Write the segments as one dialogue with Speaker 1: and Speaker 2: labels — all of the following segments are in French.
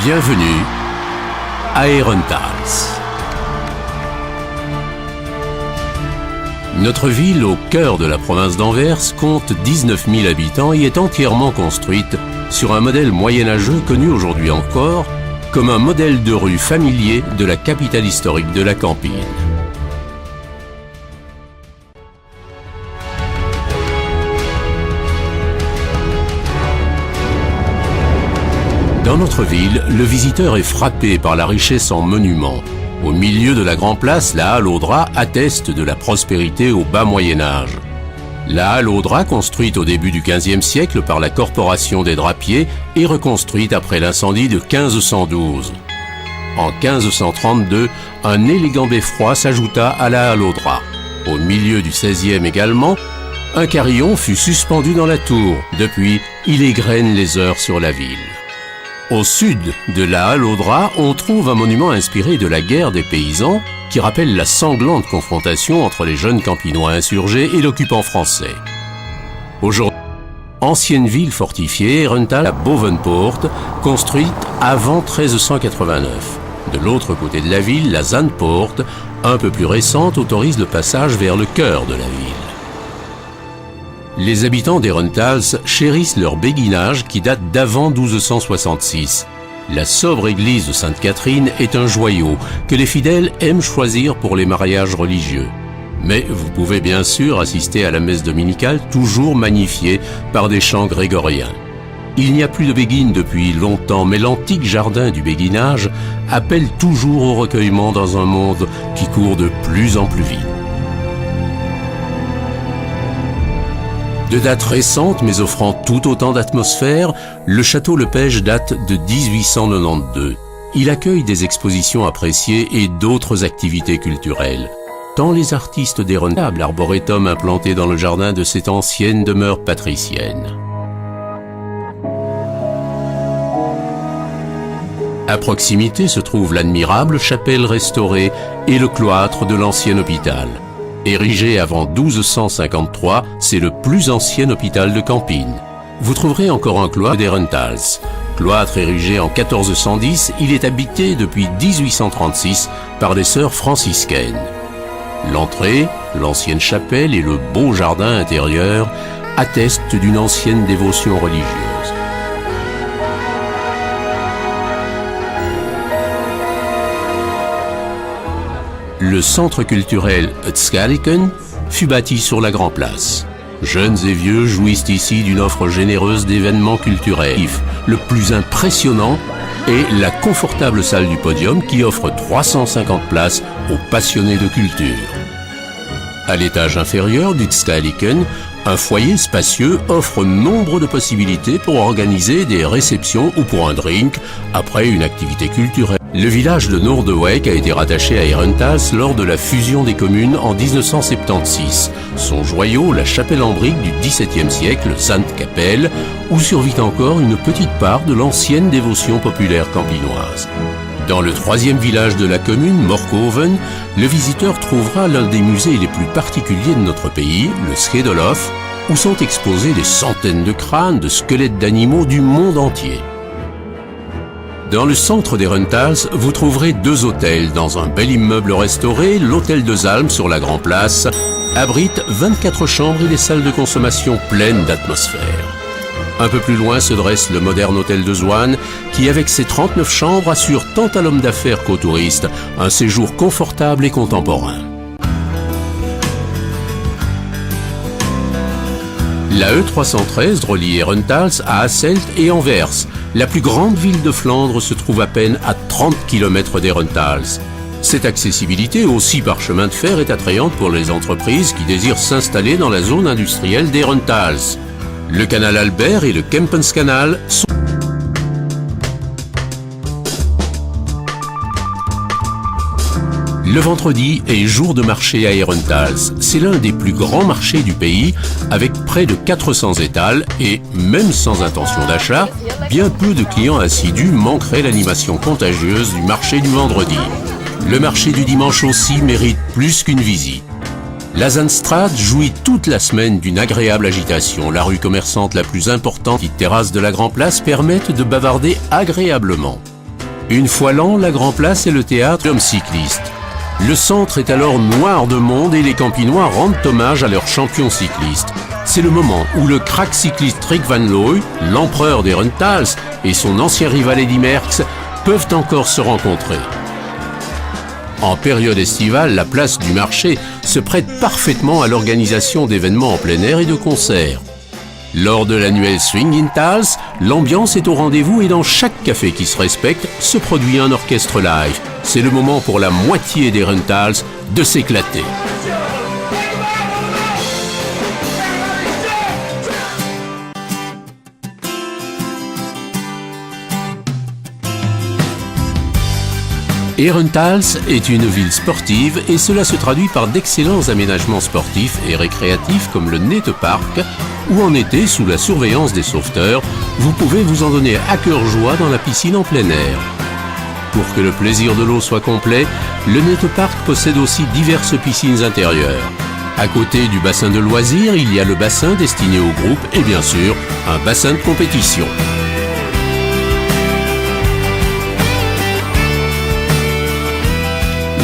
Speaker 1: Bienvenue à Herentals. Notre ville, au cœur de la province d'Anvers, compte 19 000 habitants et est entièrement construite sur un modèle moyenâgeux connu aujourd'hui encore comme un modèle de rue familier de la capitale historique de la Campine. Dans notre ville, le visiteur est frappé par la richesse en monuments. Au milieu de la Grand Place, la halle aux draps atteste de la prospérité au bas Moyen-Âge. La halle aux draps, construite au début du XVe siècle par la Corporation des drapiers, est reconstruite après l'incendie de 1512. En 1532, un élégant beffroi s'ajouta à la halle aux draps. Au milieu du XVIe également, un carillon fut suspendu dans la tour. Depuis, il égrène les heures sur la ville. Au sud de la halle aux draps, on trouve un monument inspiré de la guerre des paysans qui rappelle la sanglante confrontation entre les jeunes campinois insurgés et l'occupant français. Aujourd'hui, ancienne ville fortifiée, Herentals à Bovenpoort, construite avant 1389. De l'autre côté de la ville, la Zandpoort, un peu plus récente, autorise le passage vers le cœur de la ville. Les habitants d'Herentals chérissent leur béguinage qui date d'avant 1266. La sobre église de Sainte-Catherine est un joyau que les fidèles aiment choisir pour les mariages religieux. Mais vous pouvez bien sûr assister à la messe dominicale toujours magnifiée par des chants grégoriens. Il n'y a plus de béguines depuis longtemps, mais l'antique jardin du béguinage appelle toujours au recueillement dans un monde qui court de plus en plus vite. De date récente, mais offrant tout autant d'atmosphère, le château Lepage date de 1892. Il accueille des expositions appréciées et d'autres activités culturelles. Tant les artistes d'Herentals, l'arboretum implanté dans le jardin de cette ancienne demeure patricienne. À proximité se trouve l'admirable chapelle restaurée et le cloître de l'ancien hôpital. Érigé avant 1253, c'est le plus ancien hôpital de Campine. Vous trouverez encore un cloître d'Herentals. Cloître érigé en 1410, il est habité depuis 1836 par des sœurs franciscaines. L'entrée, l'ancienne chapelle et le beau jardin intérieur attestent d'une ancienne dévotion religieuse. Le centre culturel Utskaliken fut bâti sur la Grand Place. Jeunes et vieux jouissent ici d'une offre généreuse d'événements culturels. Le plus impressionnant est la confortable salle du podium qui offre 350 places aux passionnés de culture. À l'étage inférieur d'Utskaliken, un foyer spacieux offre nombre de possibilités pour organiser des réceptions ou pour un drink après une activité culturelle. Le village de Noorderwijk a été rattaché à Herentals lors de la fusion des communes en 1976. Son joyau, la chapelle en briques du XVIIe siècle, Zandkapelle, où survit encore une petite part de l'ancienne dévotion populaire campinoise. Dans le troisième village de la commune, Morkhoven, le visiteur trouvera l'un des musées les plus particuliers de notre pays, le Schedelhof, où sont exposés des centaines de crânes, de squelettes d'animaux du monde entier. Dans le centre d'Herentals, vous trouverez deux hôtels. Dans un bel immeuble restauré, l'hôtel de Zalm sur la Grand Place abrite 24 chambres et des salles de consommation pleines d'atmosphère. Un peu plus loin se dresse le moderne hôtel de Zwan qui, avec ses 39 chambres, assure tant à l'homme d'affaires qu'aux touristes un séjour confortable et contemporain. La E313 relie Herentals à Hasselt et Anvers. La plus grande ville de Flandre se trouve à peine à 30 km d'Herentals. Cette accessibilité, aussi par chemin de fer, est attrayante pour les entreprises qui désirent s'installer dans la zone industrielle d'Herentals. Le canal Albert et le Kempenskanal sont... Le vendredi est jour de marché à Herentals. C'est l'un des plus grands marchés du pays, avec près de 400 étals et, même sans intention d'achat, bien peu de clients assidus manqueraient l'animation contagieuse du marché du vendredi. Le marché du dimanche aussi mérite plus qu'une visite. La Zandstraat jouit toute la semaine d'une agréable agitation. La rue commerçante la plus importante, petite terrasse de la Grand Place, permettent de bavarder agréablement. Une fois l'an, la Grand Place est le théâtre d'hommes cyclistes. Le centre est alors noir de monde et les Campinois rendent hommage à leur champion cycliste. C'est le moment où le crack cycliste Rik Van Looy, l'empereur des Rentals, et son ancien rival Eddy Merckx peuvent encore se rencontrer. En période estivale, la place du marché se prête parfaitement à l'organisation d'événements en plein air et de concerts. Lors de l'annuel Swing in Tals, l'ambiance est au rendez-vous et dans chaque café qui se respecte se produit un orchestre live. C'est le moment pour la moitié des Rentals de s'éclater. Herentals est une ville sportive et cela se traduit par d'excellents aménagements sportifs et récréatifs comme le Nettepark, où en été, sous la surveillance des sauveteurs, vous pouvez vous en donner à cœur joie dans la piscine en plein air. Pour que le plaisir de l'eau soit complet, le Nettepark possède aussi diverses piscines intérieures. À côté du bassin de loisirs, il y a le bassin destiné aux groupes et bien sûr, un bassin de compétition.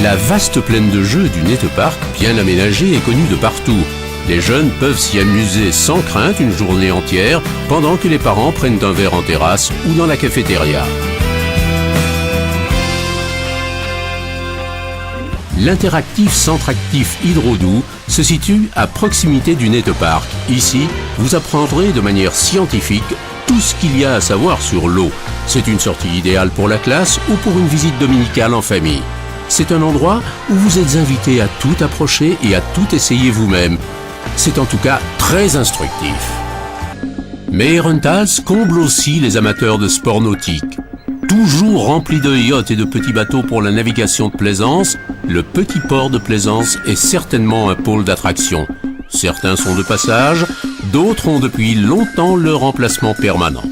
Speaker 1: La vaste plaine de jeux du Nettepark, bien aménagée, est connue de partout. Les jeunes peuvent s'y amuser sans crainte une journée entière, pendant que les parents prennent un verre en terrasse ou dans la cafétéria. L'interactif centre actif Hydro-Doux se situe à proximité du Nettepark. Ici, vous apprendrez de manière scientifique tout ce qu'il y a à savoir sur l'eau. C'est une sortie idéale pour la classe ou pour une visite dominicale en famille. C'est un endroit où vous êtes invité à tout approcher et à tout essayer vous-même. C'est en tout cas très instructif. Mais Herentals comble aussi les amateurs de sports nautiques. Toujours rempli de yachts et de petits bateaux pour la navigation de plaisance, le petit port de Plaisance est certainement un pôle d'attraction. Certains sont de passage, d'autres ont depuis longtemps leur emplacement permanent.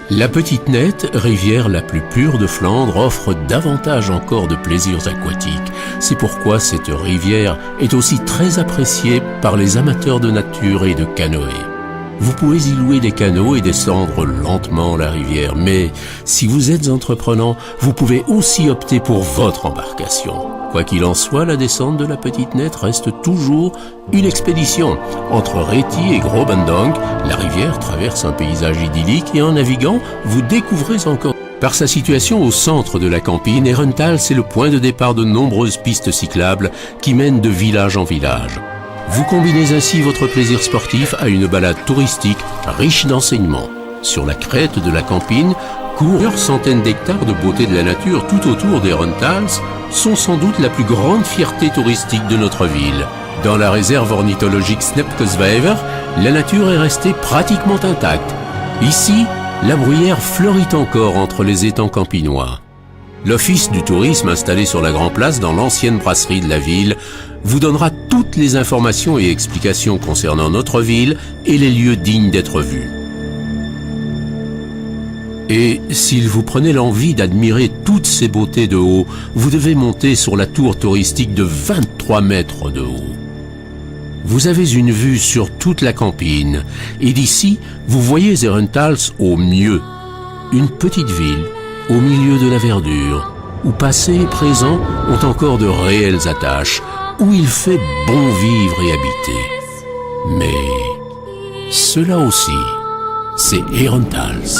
Speaker 1: La Petite Nette, rivière la plus pure de Flandre, offre davantage encore de plaisirs aquatiques. C'est pourquoi cette rivière est aussi très appréciée par les amateurs de nature et de canoë. Vous pouvez y louer des canots et descendre lentement la rivière, mais si vous êtes entreprenant, vous pouvez aussi opter pour votre embarcation. Quoi qu'il en soit, la descente de la Petite Nette reste toujours une expédition. Entre Réti et Grobendonck, la rivière traverse un paysage idyllique et en naviguant, vous découvrez encore. Par sa situation au centre de la Campine, Herentals est le point de départ de nombreuses pistes cyclables qui mènent de village en village. Vous combinez ainsi votre plaisir sportif à une balade touristique riche d'enseignements. Sur la crête de la Campine, courent plusieurs centaines d'hectares de beauté de la nature tout autour des Herentals, sont sans doute la plus grande fierté touristique de notre ville. Dans la réserve ornithologique Snepkeswever, la nature est restée pratiquement intacte. Ici, la bruyère fleurit encore entre les étangs campinois. L'Office du tourisme installé sur la Grand Place dans l'ancienne brasserie de la ville vous donnera toutes les informations et explications concernant notre ville et les lieux dignes d'être vus. Et s'il vous prenait l'envie d'admirer toutes ces beautés de haut, vous devez monter sur la tour touristique de 23 mètres de haut. Vous avez une vue sur toute la Campine et d'ici, vous voyez Herentals au mieux. Une petite ville au milieu de la verdure, où passé et présent ont encore de réelles attaches, où il fait bon vivre et habiter. Mais cela aussi, c'est Herentals.